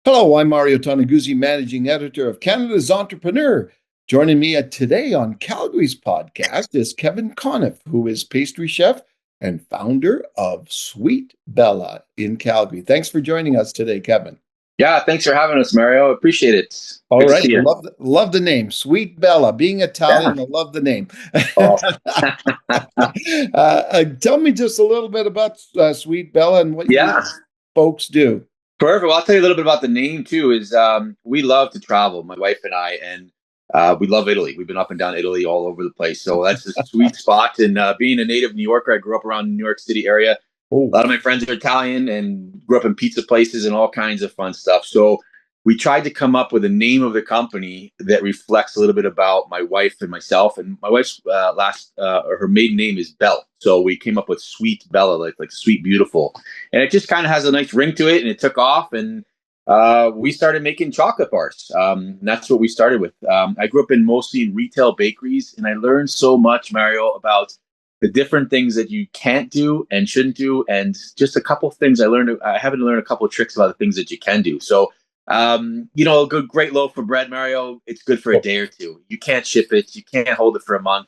Hello, I'm Mario Toneguzzi, Managing Editor of Canada's Entrepreneur. Joining me today on Calgary's podcast is Kevin Conniff, who is pastry chef and founder of Sweet Bella in Calgary. Thanks for joining us today, Kevin. Yeah, thanks for having us, Mario. Appreciate it. All Good to right, see you. love the name, Sweet Bella. Being Yeah. Italian, I love the name. Oh, Tell me just a little bit about Sweet Bella and what you yeah. folks do. Perfect. Well, I'll tell you a little bit about the name too. We love to travel, my wife and I, and we love Italy. We've been up and down Italy all over the place, so that's a sweet spot. And being a native New Yorker, I grew up around the New York City area. A Oh, lot of my friends are Italian and grew up in pizza places and all kinds of fun stuff. So we tried to come up with a name of the company that reflects a little bit about my wife and myself. And my wife's her maiden name is Belle. So we came up with Sweet Bella, like sweet, beautiful. And it just kind of has a nice ring to it. And it took off. And we started making chocolate bars. And that's what we started with. I grew up mostly in retail bakeries. And I learned so much, Mario, about the different things that you can't do and shouldn't do, and just a couple of things I haven't learned a couple of tricks about the things that you can do. So, a good, great loaf of bread, Mario, it's good for a day or two. You can't ship it. You can't hold it for a month.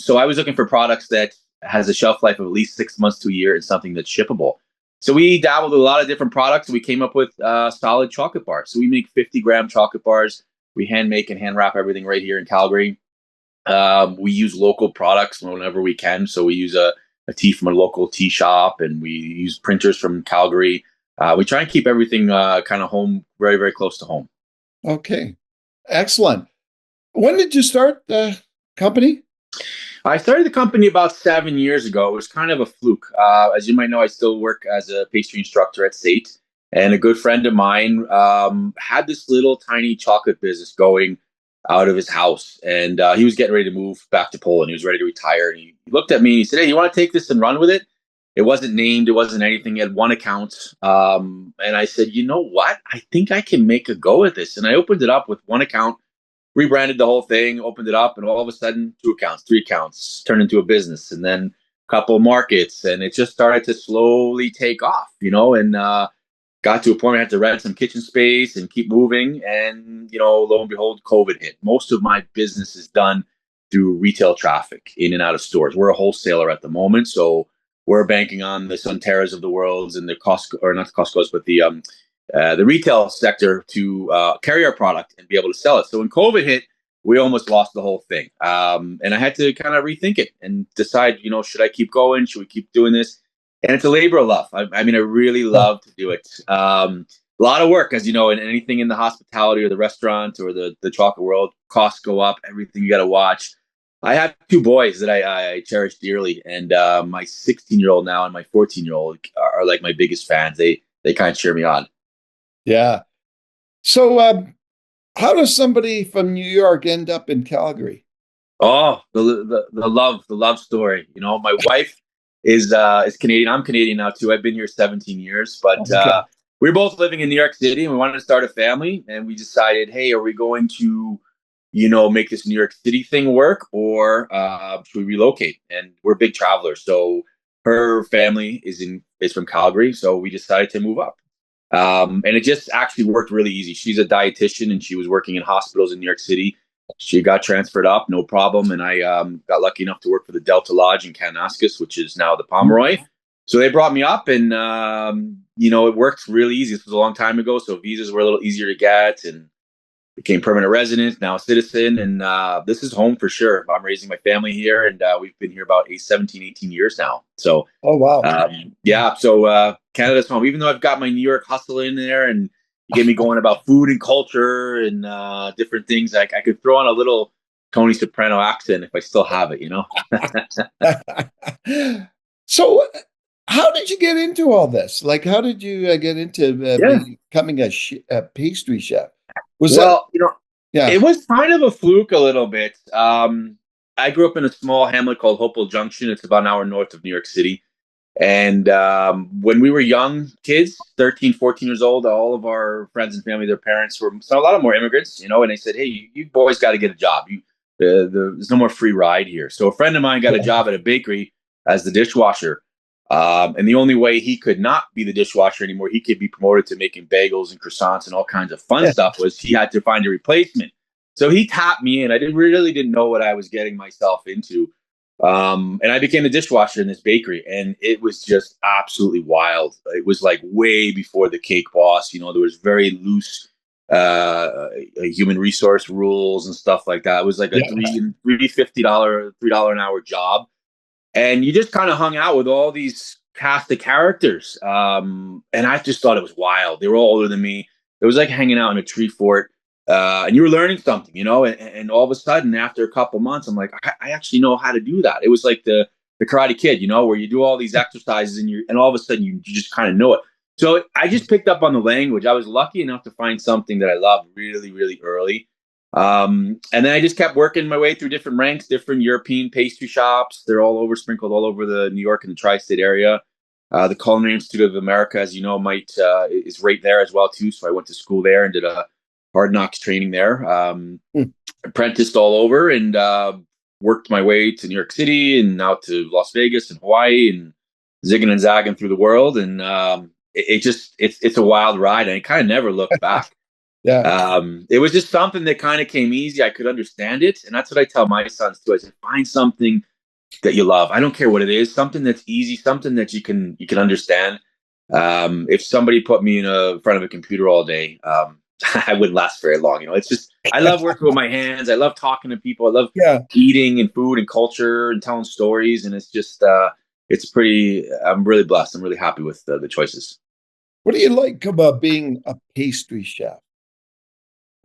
So I was looking for products that has a shelf life of at least 6 months to a year and something that's shippable. So we dabbled with a lot of different products. We came up with solid chocolate bars. So we make 50-gram chocolate bars. We hand make and hand wrap everything right here in Calgary. We use local products whenever we can. So we use a tea from a local tea shop, and we use printers from Calgary. We try and keep everything kind of home, very, very close to home. okay. Excellent. When did you start the company? I started the company about 7 years ago. It was kind of a fluke. As you might know, I still work as a pastry instructor at SAIT. And a good friend of mine had this little tiny chocolate business going out of his house. And he was getting ready to move back to Poland. He was ready to retire. And he looked at me and he said, "Hey, you want to take this and run with it?" It wasn't named. It wasn't anything. He had one account. And I said, "You know what? I think I can make a go at this." And I opened it up with one account, rebranded the whole thing, opened it up, and all of a sudden, two accounts, three accounts turned into a business, and then a couple of markets, and it just started to slowly take off, and got to a point where I had to rent some kitchen space and keep moving, and lo and behold, COVID hit. Most of my business is done through retail traffic in and out of stores. We're a wholesaler at the moment, so we're banking on the Sunterras of the world and the Costco, or not the Costco's, but the retail sector to carry our product and be able to sell it. So when COVID hit, we almost lost the whole thing. And I had to kind of rethink it and decide, should I keep going? Should we keep doing this? And it's a labor of love. I mean, I really love to do it. A lot of work, as you know, and anything in the hospitality or the restaurant or the chocolate world, costs go up, everything you got to watch. I have two boys that I cherish dearly, and my 16-year-old now and my 14-year-old are like my biggest fans. They kind of cheer me on. Yeah. So, how does somebody from New York end up in Calgary? Oh, the love story. My wife is Canadian. I'm Canadian now too. I've been here 17 years, but Okay. we were both living in New York City, and we wanted to start a family. And we decided, hey, are we going to, make this New York City thing work, or should we relocate? And we're big travelers, so her family is from Calgary, so we decided to move up. And it just actually worked really easy. She's a dietitian, and she was working in hospitals in New York City. She got transferred up, no problem. And I got lucky enough to work for the Delta Lodge in Kananaskis, which is now the Pomeroy. So they brought me up, and it worked really easy. This was a long time ago, so visas were a little easier to get, and became permanent resident, now a citizen, and this is home for sure. I'm raising my family here, and we've been here about 17, 18 years now. So Oh, wow. yeah, so Canada's home. Even though I've got my New York hustle in there, and you get me going about food and culture and different things, like I could throw on a little Tony Soprano accent if I still have it. So, how did you get into all this? Like, how did you get into Yeah. becoming a pastry chef? Was that, Well, yeah. it was kind of a fluke a little bit. I grew up in a small hamlet called Hopewell Junction. It's about an hour north of New York City. And when we were young kids, 13, 14 years old, all of our friends and family, their parents were, so a lot of more immigrants, and they said, "Hey, you boys got to get a job. There's no more free ride here." So a friend of mine got a job at a bakery as the dishwasher. And the only way he could not be the dishwasher anymore, he could be promoted to making bagels and croissants and all kinds of fun stuff, was he had to find a replacement. So he tapped me in. I really didn't know what I was getting myself into. And I became a dishwasher in this bakery, and it was just absolutely wild. It was like way before the Cake Boss. You know, there was very loose human resource rules and stuff like that. It was like a Yeah. $350 an hour job, and you just kind of hung out with all these cast of characters. And I just thought it was wild. They were all older than me. It was like hanging out in a tree fort, and you were learning something, you know. And all of a sudden, after a couple months, I'm like, I actually know how to do that. It was like the Karate Kid, you know, where you do all these exercises and all of a sudden you just kind of know it. So I just picked up on the language. I was lucky enough to find something that I loved really, really early. And then I just kept working my way through different ranks, different European pastry shops. They're all over, sprinkled all over the New York and the tri-state area. The Culinary Institute of America, as you know, is right there as well too. So I went to school there and did a hard knocks training there. Apprenticed all over and worked my way to New York City and out to Las Vegas and Hawaii and zigging and zagging through the world. And it's a wild ride, and I kind of never looked back. Yeah. It was just something that kind of came easy. I could understand it. And that's what I tell my sons too. I said, find something that you love. I don't care what it is, something that's easy, something that you can understand. If somebody put me in front of a computer all day, I wouldn't last very long. You know, it's just, I love working with my hands. I love talking to people. I love Yeah. eating and food and culture and telling stories. And it's just, I'm really blessed. I'm really happy with the choices. What do you like about being a pastry chef?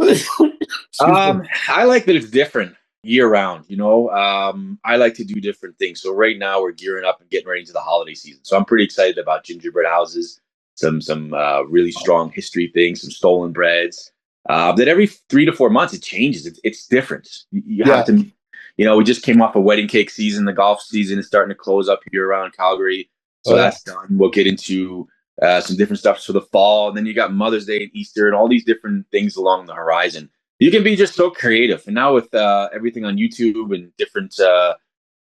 Excuse me. I like that it's different year round. You know, I like to do different things. So right now we're gearing up and getting ready into the holiday season. So I'm pretty excited about gingerbread houses, some really strong history things, some stolen breads. That every 3 to 4 months it changes. It's different. You have Yeah. to, you know, we just came off a wedding cake season. The golf season is starting to close up here around Calgary. So Oh, yeah. that's done. We'll get into some different stuff for the fall. And then you got Mother's Day and Easter and all these different things along the horizon. You can be just so creative. And now with everything on YouTube and different,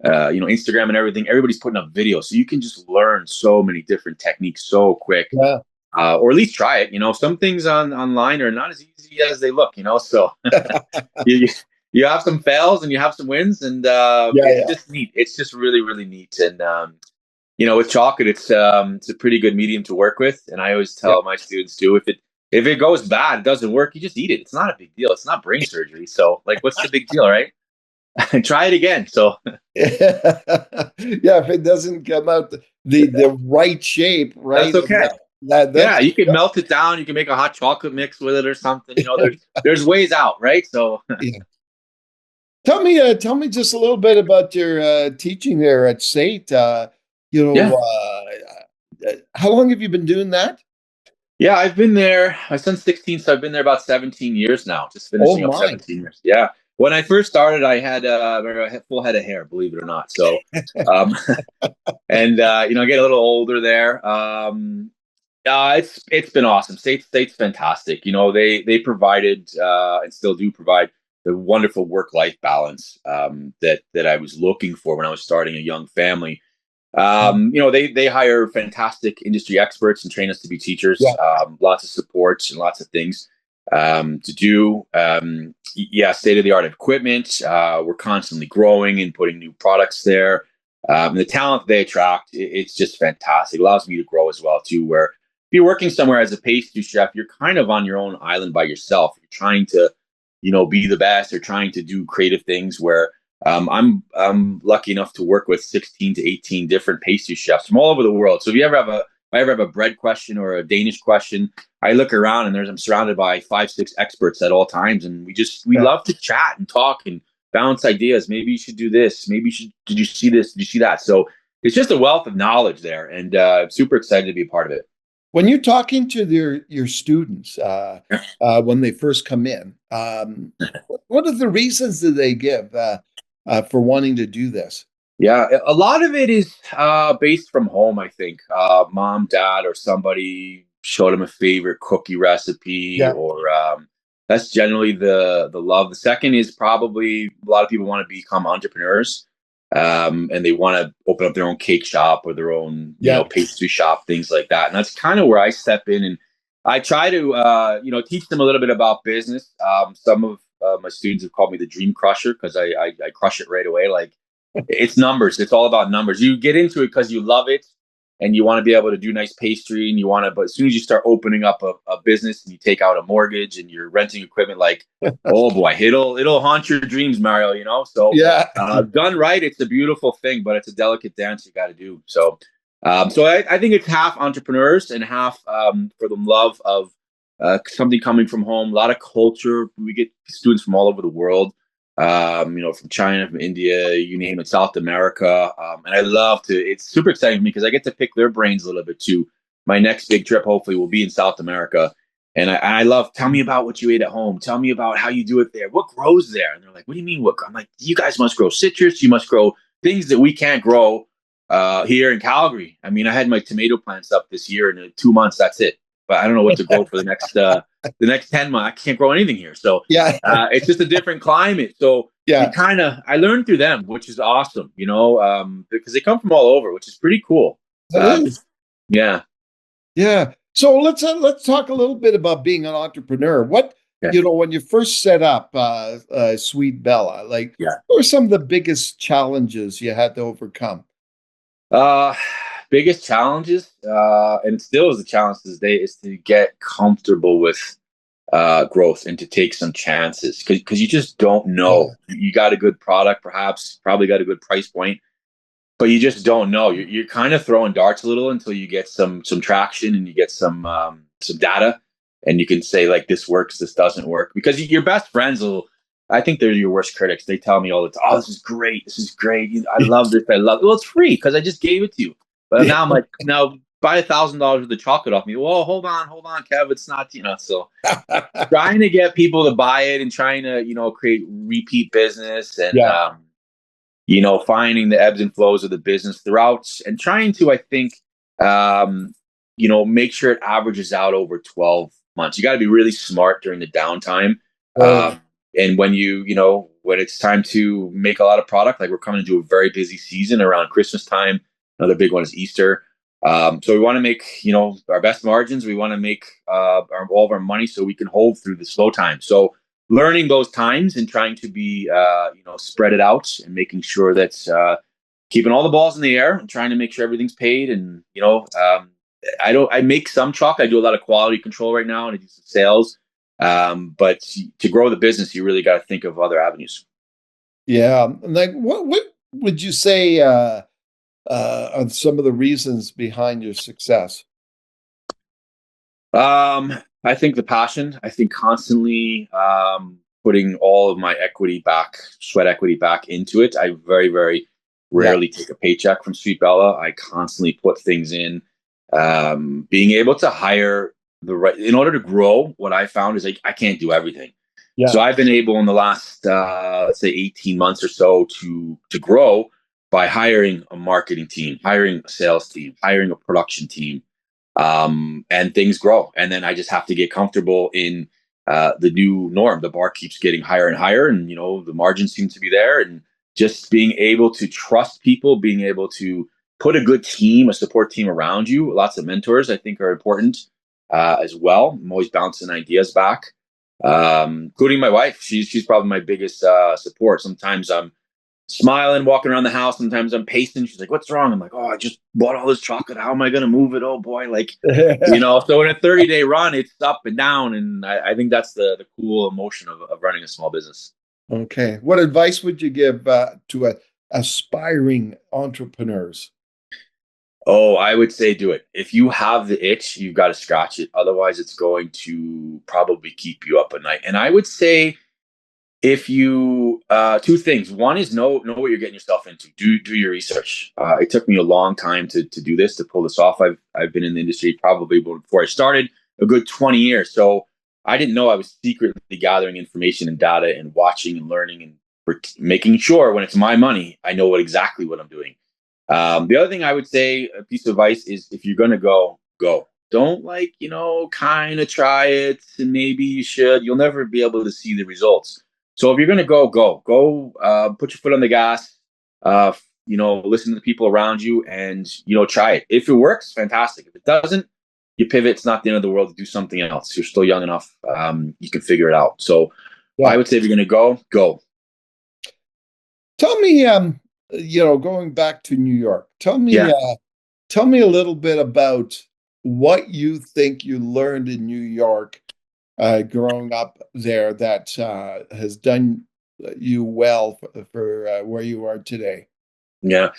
Instagram and everything, everybody's putting up videos. So you can just learn so many different techniques so quick, Yeah. or at least try it. You know, some things online are not as easy as they look, you know, so you, you have some fails and you have some wins, and it's Yeah. just neat. It's just really, really neat. And, with chocolate, it's a pretty good medium to work with. And I always Yeah. tell my students too, if it goes bad, it doesn't work, you just eat it. It's not a big deal. It's not brain surgery. So like, what's the big deal, right? Try it again. So Yeah. Yeah. If it doesn't come out the right shape, that's right? okay. Yeah, That's you can melt it down. You can make a hot chocolate mix with it or something. You know, there's ways out, right? So yeah. Tell me just a little bit about your teaching there at SAIT. You know, yeah, how long have you been doing that? yeah. I've been there. My son's 16, so I've been there about 17 years now. Just Oh finishing up my. 17 years. Yeah. When I first started, I had a full head of hair, believe it or not. So, um, and I get a little older there. It's been awesome. State's fantastic. You know, they provided and still do provide the wonderful work life balance that I was looking for when I was starting a young family. They hire fantastic industry experts and train us to be teachers. Yeah. Lots of supports and lots of things to do. Yeah, state of the art equipment. We're constantly growing and putting new products there. The talent they attract, it's just fantastic. It allows me to grow as well too. Where if you're working somewhere as a pastry chef, you're kind of on your own island by yourself. You're trying to, be the best. Or trying to do creative things where I'm lucky enough to work with 16 to 18 different pastry chefs from all over the world. So if I ever have a bread question or a Danish question, I look around and I'm surrounded by 5, 6 experts at all times, and we Yeah. love to chat and talk and bounce ideas. Maybe you should do this. Maybe you should. Did you see this? Did you see that? So it's just a wealth of knowledge there, and I'm super excited to be a part of it. When you're talking to your students when they first come in, what are the reasons that they give for wanting to do this? Yeah, a lot of it is based from home, I think. Mom, dad, or somebody showed them a favorite cookie recipe, Yeah. or that's generally the love. The second is probably a lot of people want to become entrepreneurs. and they want to open up their own cake shop or their own, Yeah. pastry shop, things like that. And that's kind of where I step in, and I try to, teach them a little bit about business. Some of my students have called me the dream crusher because I crush it right away. Like, it's numbers. It's all about numbers. You get into it because you love it and you want to be able to do nice pastry and you want to, but as soon as you start opening up a business and you take out a mortgage and you're renting equipment, like, oh boy, it'll haunt your dreams, Mario, So Yeah. done right, it's a beautiful thing, but it's a delicate dance you got to do. So I think it's half entrepreneurs and half for the love of something coming from home. A lot of culture. We get students from all over the world. From China, from India, you name it, South America. And I love to. It's super exciting for me because I get to pick their brains a little bit too. My next big trip, hopefully, will be in South America. And I love, tell me about what you ate at home. Tell me about how you do it there. What grows there? And they're like, what do you mean? I'm like, you guys must grow citrus. You must grow things that we can't grow here in Calgary. I mean, I had my tomato plants up this year, and in 2 months, that's it. But I don't know what to grow for the next 10 months. I can't grow anything here. So Yeah. it's just a different climate. So Yeah. I learned through them, which is awesome, because they come from all over, which is pretty cool. That is. Yeah. Yeah. So let's talk a little bit about being an entrepreneur. What, Okay. when you first set up Sweet Bella, like, Yeah. what were some of the biggest challenges you had to overcome? Uh, Biggest challenges, and it still is a challenge to this day, is to get comfortable with growth and to take some chances because you just don't know. You got a good product, perhaps, probably got a good price point, but you just don't know. You're kind of throwing darts a little until you get some traction and you get some data, and you can say, like, this works, this doesn't work, because your best friends will. I think they're your worst critics. They tell me all the time, "Oh, this is great. This is great. I love this. I love it." Well, it's free because I just gave it to you. But Yeah. now I'm like, now buy $1,000 worth of chocolate off me. Well, hold on, Kev. It's not, So trying to get people to buy it and trying to, create repeat business and, Yeah. finding the ebbs and flows of the business throughout and trying to, I think, make sure it averages out over 12 months. You got to be really smart during the downtime. And when when it's time to make a lot of product, like we're coming into a very busy season around Christmas time. Another big one is Easter. So we want to make, our best margins. We want to make all of our money so we can hold through the slow time. So learning those times and trying to be, spread it out and making sure that keeping all the balls in the air and trying to make sure everything's paid. And, I make some chalk. I do a lot of quality control right now and I do some sales. But to grow the business, you really got to think of other avenues. Yeah. Like, what would you say are some of the reasons behind your success? I think the passion. I think constantly putting all of my sweat equity back into it. I very, very rarely take a paycheck from Sweet Bella. I constantly put things in. Being able to hire in order to grow, what I found is I can't do everything. Yeah. So I've been able in the last, let's say 18 months or so to grow by hiring a marketing team, hiring a sales team, hiring a production team, and things grow. And then I just have to get comfortable in the new norm. The bar keeps getting higher and higher, and the margins seem to be there. And just being able to trust people, being able to put a good team, a support team around you. Lots of mentors, I think, are important as well. I'm always bouncing ideas back, including my wife. She's probably my biggest support. Sometimes I'm smiling, walking around the house. Sometimes I'm pacing. She's like, "What's wrong?" I'm like, "Oh, I just bought all this chocolate. How am I going to move it? Oh boy!" Like, So in a 30-day run, it's up and down, and I think that's the cool emotion of running a small business. Okay. What advice would you give to aspiring entrepreneurs? Oh, I would say do it. If you have the itch, you've got to scratch it. Otherwise, it's going to probably keep you up at night. And I would say if you two things. One is know what you're getting yourself into. Do your research. It took me a long time to do this, to pull this off. I've been in the industry probably before I started a good 20 years. So I didn't know I was secretly gathering information and data and watching and learning and making sure when it's my money, I know exactly what I'm doing. The other thing I would say, a piece of advice, is if you're going to go, go. Don't kind of try it and maybe you should. You'll never be able to see the results. So if you're going to go, go. Go, put your foot on the gas. Listen to the people around you and, try it. If it works, fantastic. If it doesn't, you pivot. It's not the end of the world to do something else. You're still young enough. You can figure it out. So I Yeah. would say if you're going to go. Tell me, going back to New York, Yeah. tell me a little bit about what you think you learned in New York growing up there that has done you well for where you are today. Yeah.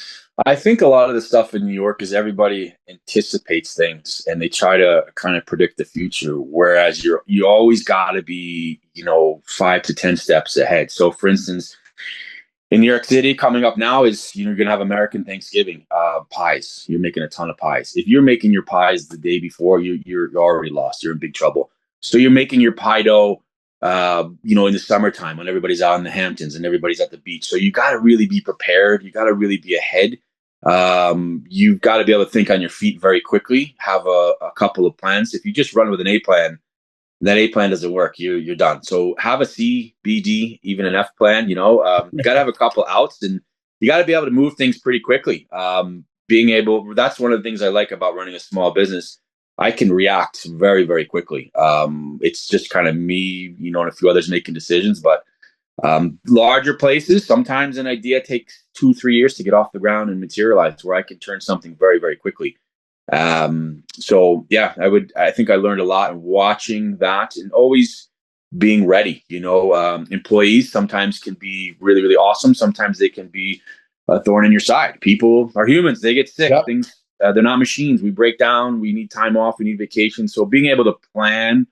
I think a lot of the stuff in New York is everybody anticipates things and they try to kind of predict the future. Whereas you always gotta be, 5 to 10 steps ahead. So for instance, in New York City, coming up now is you're gonna have American Thanksgiving pies. You're making a ton of pies. If you're making your pies the day before, you're already lost. You're in big trouble. So you're making your pie dough, in the summertime when everybody's out in the Hamptons and everybody's at the beach. So you got to really be prepared. You got to really be ahead. You've got to be able to think on your feet very quickly. Have a couple of plans. If you just run with an A plan, that A plan doesn't work. You're done. So have a C, B, D, even an F plan. You got to have a couple outs, and you got to be able to move things pretty quickly. That's one of the things I like about running a small business. I can react very, very quickly. It's just kind of me, and a few others making decisions. But larger places, sometimes an idea takes 2, 3 years to get off the ground and materialize, where I can turn something very, very quickly. So yeah, I think I learned a lot in watching that and always being ready. Employees sometimes can be really, really awesome. Sometimes they can be a thorn in your side. People are humans. They get sick. Yep. Things, they're not machines. We break down. We need time off. We need vacation. So being able to plan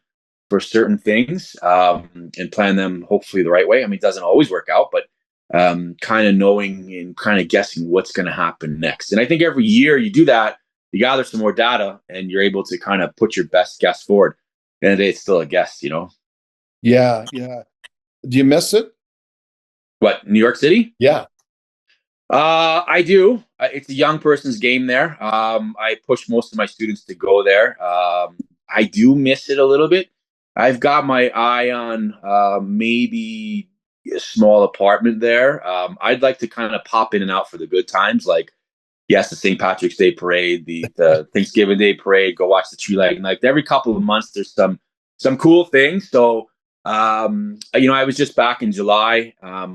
for certain things, and plan them hopefully the right way. I mean, it doesn't always work out, but kind of knowing and kind of guessing what's going to happen next. And I think every year you do that, you gather some more data and you're able to kind of put your best guess forward. And it's still a guess. Yeah, yeah. Do you miss it? What, New York City? Yeah. I do. It's a young person's game there. I push most of my students to go there. I do miss it a little bit. I've got my eye on maybe a small apartment there. I'd like to kind of pop in and out for the good times, like yes, the St. Patrick's Day parade, the Thanksgiving Day parade, go watch the tree lighting. Like every couple of months, there's some cool things. So, I was just back in July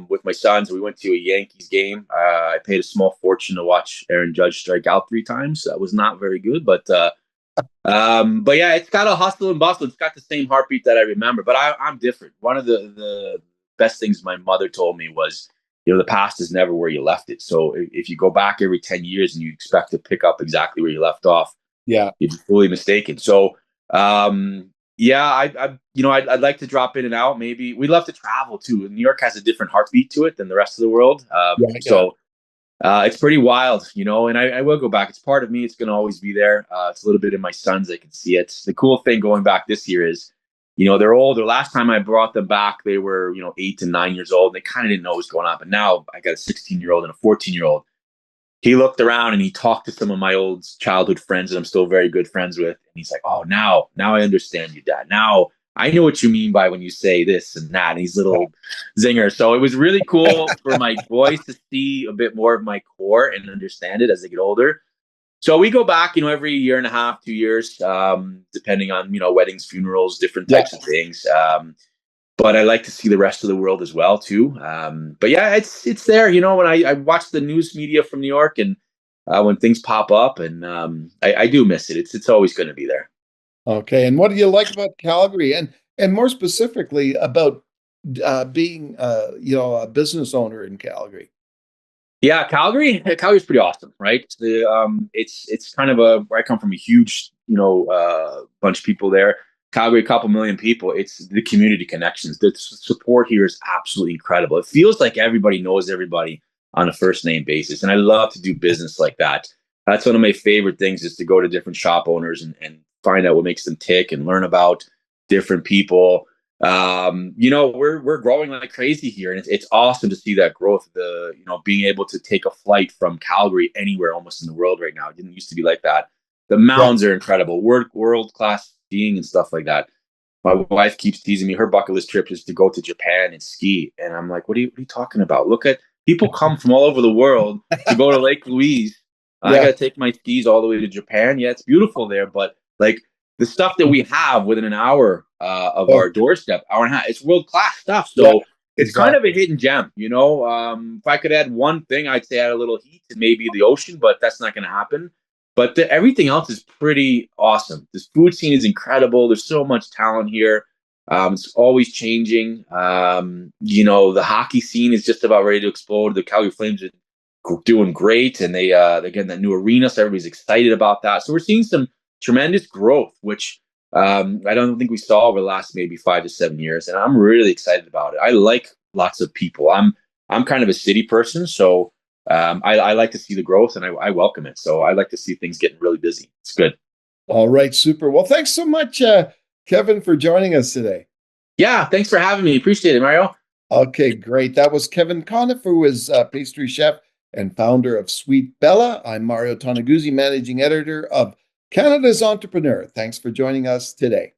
with my sons. We went to a Yankees game. I paid a small fortune to watch Aaron Judge strike out 3 times. That was not very good, but yeah, it's got a hustle and bustle. It's got the same heartbeat that I remember, but I'm different. One of the best things my mother told me was, the past is never where you left it. So if you go back every 10 years and you expect to pick up exactly where you left off, Yeah. you'd be fully mistaken. So, yeah, I'd like to drop in and out. Maybe we'd love to travel too. New York has a different heartbeat to it than the rest of the world. Yeah. Yeah. So it's pretty wild, and I will go back. It's part of me. It's going to always be there. It's a little bit in my sons. I can see it. The cool thing going back this year is, they're older. Last time I brought them back, they were, 8 to 9 years old. And they kind of didn't know what was going on. But now I got a 16-year-old and a 14-year-old. He looked around and he talked to some of my old childhood friends that I'm still very good friends with. And he's like, oh, now I understand you, Dad. Now I know what you mean by when you say this and that. And these little zingers. So it was really cool for my boys to see a bit more of my core and understand it as they get older. So we go back, every year and a half, 2 years, depending on, weddings, funerals, different types of things. But I like to see the rest of the world as well, too. But yeah, it's there, when I watch the news media from New York and when things pop up, and I do miss it. It's always going to be there. Okay. And what do you like about Calgary, and more specifically about being a business owner in Calgary? Yeah, Calgary's pretty awesome, right? It's kind of where I come from, a huge, bunch of people there. Calgary, a couple million people. It's the community connections. The support here is absolutely incredible. It feels like everybody knows everybody on a first name basis. And I love to do business like that. That's one of my favorite things, is to go to different shop owners and find out what makes them tick and learn about different people. We're growing like crazy here, and it's awesome to see that growth. Being able to take a flight from Calgary anywhere almost in the world right now. It didn't used to be like that. The Yeah. mountains are incredible, world class skiing and stuff like that. My wife keeps teasing me. Her bucket list trip is to go to Japan and ski, and I'm like, what are you talking about? Look at people come from all over the world to go to Lake Louise. I got Yeah. to take my skis all the way to Japan. Yeah, it's beautiful there, but like the stuff that we have within an hour of Oh, our doorstep, hour and a half, it's world class stuff. yeah, So it's kind of a exactly. hidden gem, you know. If I could add one thing, I'd say add a little heat and maybe the ocean, but that's not going to happen. But everything else is pretty awesome. This food scene is incredible. There's so much talent here. It's always changing. The hockey scene is just about ready to explode. The Calgary Flames are doing great, and they're getting that new arena, so everybody's excited about that. So we're seeing some tremendous growth, which I don't think we saw over the last maybe 5 to 7 years, and I'm really excited about it. I like lots of people. I'm kind of a city person, so I like to see the growth, and I welcome it. So I like to see things getting really busy. It's good. All right, super. Well, thanks so much, Kevin, for joining us today. Yeah, thanks for having me. Appreciate it, Mario. Okay, great. That was Kevin Conniff, who is a pastry chef and founder of Sweet Bella. I'm Mario Toneguzzi, managing editor of Canada's Entrepreneur. Thanks for joining us today.